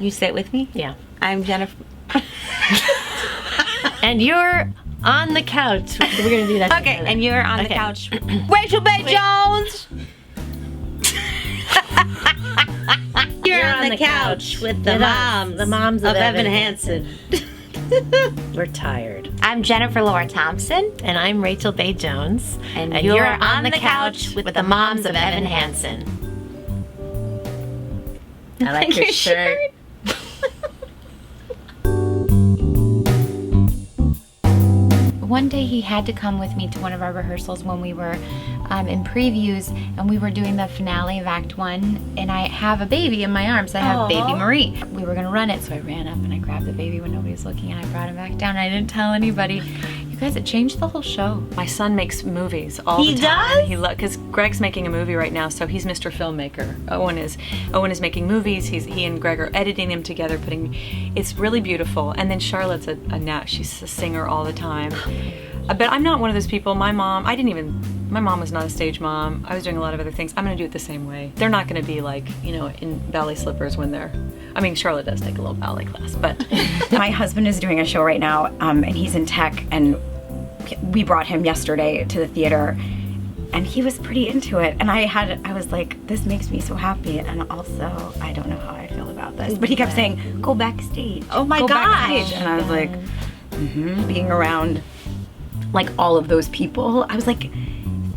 You say it with me? Yeah. I'm Jennifer. And you're on the couch. We're gonna do that Okay, together. and you're on the Okay. couch. Rachel Bay Jones! You're on the couch with the moms. The moms of Evan Hansen. We're tired. I'm Jennifer Laura Thompson. And I'm Rachel Bay Jones. And you're on the couch with the moms of Evan Hansen. I like your shirt. One day he had to come with me to one of our rehearsals when we were in previews and we were doing the finale of Act 1, and I have a baby in my arms. I have baby Marie. We were gonna run it, so I ran up and I grabbed the baby when nobody was looking and I brought him back down. I didn't tell anybody. You guys, it changed the whole show. My son makes movies all the time. He does? Because Greg's making a movie right now, so he's Mr. Filmmaker. Owen is making movies. He and Greg are editing them together, it's really beautiful. And then Charlotte's a nat. She's a singer all the time. But I'm not one of those people. My mom was not a stage mom. I was doing a lot of other things. I'm gonna do it the same way. They're not gonna be like, in ballet slippers when Charlotte does take a little ballet class, but. My husband is doing a show right now, and he's in tech, and we brought him yesterday to the theater, and he was pretty into it, and I was like, this makes me so happy, and also, I don't know how I feel about this, but he kept saying, go backstage. Oh my go gosh. backstage. And I was like, being around like all of those people, I was like,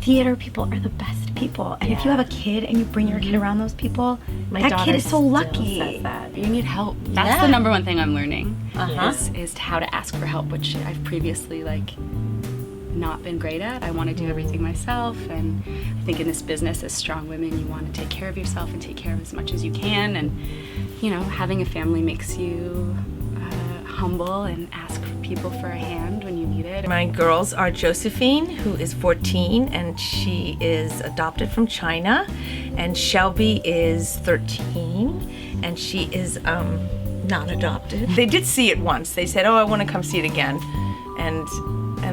theater people are the best people, and if you have a kid and you bring your kid around those people, that kid is so lucky. Says that. You need help. That's the number one thing I'm learning is how to ask for help, which I've previously not been great at. I want to do everything myself, and I think in this business as strong women, you want to take care of yourself and take care of as much as you can, and having a family makes you humble and ask people for a hand when you need it. My girls are Josephine, who is 14, and she is adopted from China, and Shelby is 13, and she is not adopted. They did see it once. They said, oh, I want to come see it again, and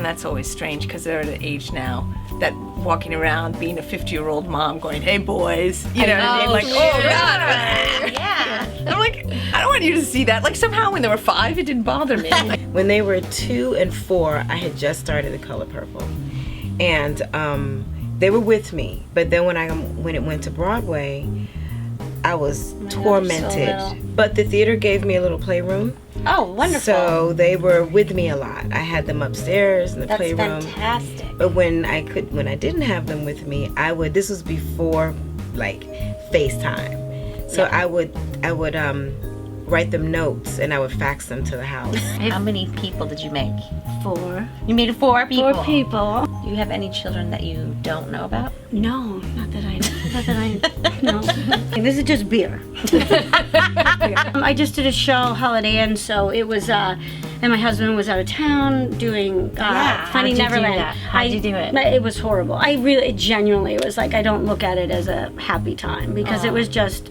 that's always strange because they're at an age now that walking around being a 50-year-old mom going, hey boys, what I mean? Like, oh God. Yeah. I'm like, I don't want you to see that. Like somehow when they were 5, it didn't bother me. When they were 2 and 4, I had just started The Color Purple, and they were with me. But then when it went to Broadway, I was tormented. But the theater gave me a little playroom. Oh, wonderful. So they were with me a lot. I had them upstairs in the That's playroom. fantastic. But when I didn't have them with me, this was before FaceTime. So I would write them notes and I would fax them to the house. How many people did you make? 4. You made 4 people. 4 people. Do you have any children that you don't know about? No, not that I no. This is just beer. I just did a show, Holiday Inn, so it was, and my husband was out of town doing Finding Neverland. How'd you do it? It was horrible. It was like, I don't look at it as a happy time because it was just,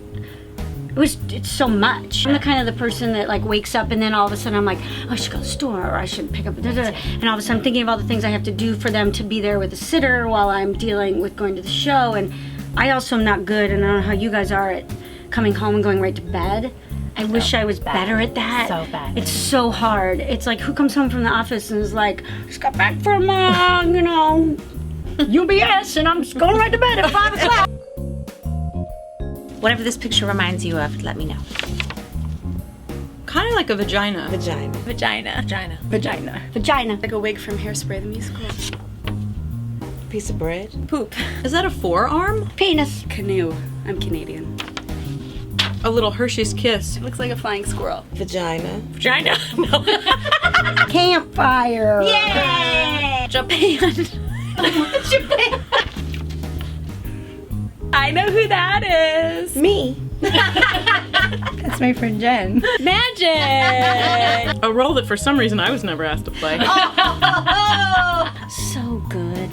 it's so much. I'm the kind of the person that wakes up and then all of a sudden I'm like, oh, I should go to the store or I should pick up, and all of a sudden I'm thinking of all the things I have to do for them to be there with the sitter while I'm dealing with going to the show. And I also am not good, and I don't know how you guys are at coming home and going right to bed. I wish I was better at that. So bad. It's so hard. It's like, who comes home from the office and is like, just got back from, UBS and I'm just going right to bed at 5 o'clock. Whatever this picture reminds you of, let me know. Kind of like a vagina. Vagina. Vagina. Vagina. Vagina. Vagina. Like a wig from Hairspray the musical. Piece of bread. Poop. Is that a forearm? Penis. Canoe. I'm Canadian. A little Hershey's Kiss. It looks like a flying squirrel. Vagina. Vagina. No. Campfire. Yay! Japan. Japan. I know who that is. Me. That's my friend Jen. Magic. A role that for some reason I was never asked to play. So good.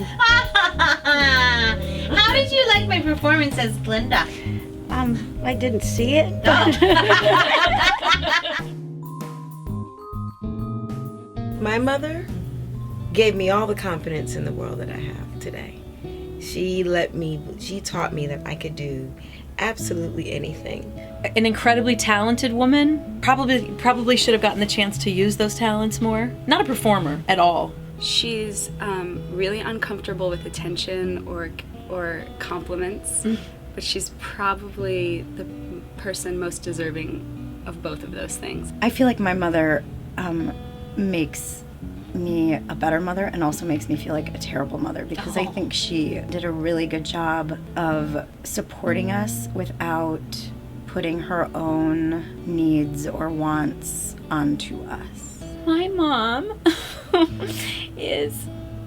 How did you like my performance as Glinda? I didn't see it. My mother gave me all the confidence in the world that I have today. She taught me that I could do absolutely anything. An incredibly talented woman. Probably should have gotten the chance to use those talents more. Not a performer at all. She's really uncomfortable with attention or compliments, but she's probably the person most deserving of both of those things. I feel like my mother makes me a better mother and also makes me feel like a terrible mother, because I think she did a really good job of supporting us without putting her own needs or wants onto us. My mom is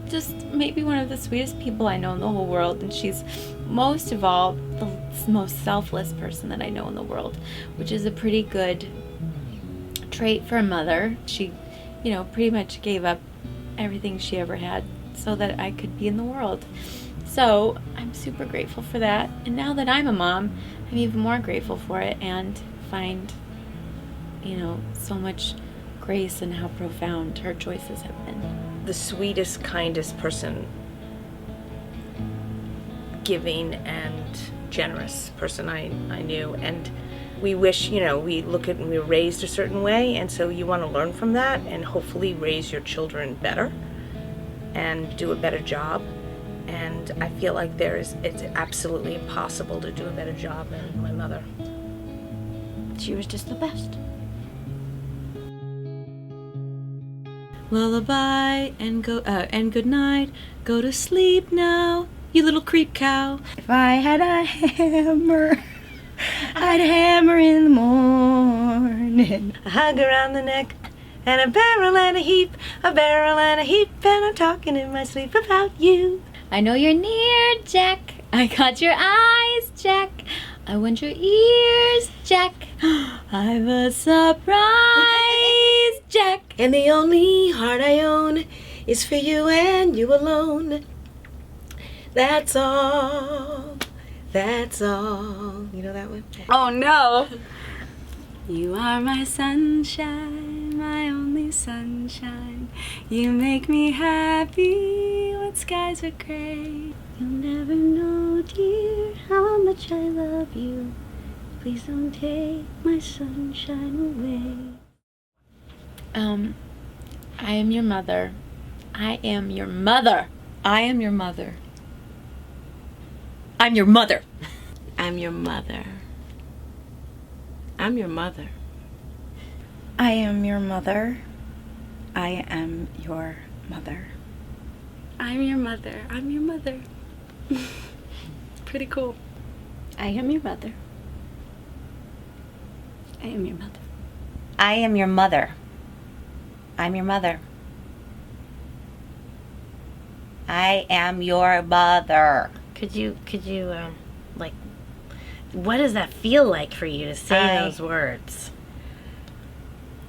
just maybe one of the sweetest people I know in the whole world, and she's most of all the most selfless person that I know in the world, which is a pretty good trait for a mother. She, pretty much gave up everything she ever had so that I could be in the world. So I'm super grateful for that, and now that I'm a mom, I'm even more grateful for it, and find so much grace in how profound her choices have been. The sweetest, kindest person, giving and generous person I knew. And we wish, we look at and we were raised a certain way, and so you want to learn from that and hopefully raise your children better and do a better job. And I feel like it's absolutely impossible to do a better job than my mother. She was just the best. Lullaby and good night. Go to sleep now, you little creep cow. If I had a hammer, I'd hammer in the morning. A hug around the neck and a barrel and a heap, and I'm talking in my sleep about you. I know you're near, Jack. I got your eyes, Jack. I want your ears, Jack. I've a surprise, Jack. And the only heart I own is for you and you alone. That's all. That's all. You know that one? Oh no! You are my sunshine, my only sunshine. You make me happy when skies are gray. You'll never know, dear, how much I love you. Please don't take my sunshine away. I am your mother. I am your mother. I am your mother. I'm your mother. I'm your mother. I'm your mother. I am your mother. I am your mother. I'm your mother. I'm your mother. Pretty cool. I am your mother. I am your mother. I am your mother. I'm your mother. I am your mother. Could you, what does that feel like for you to say those words?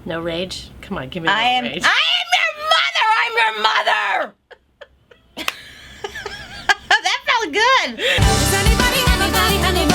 No rage? Come on, give me I rage. am your mother. That felt good. Does anybody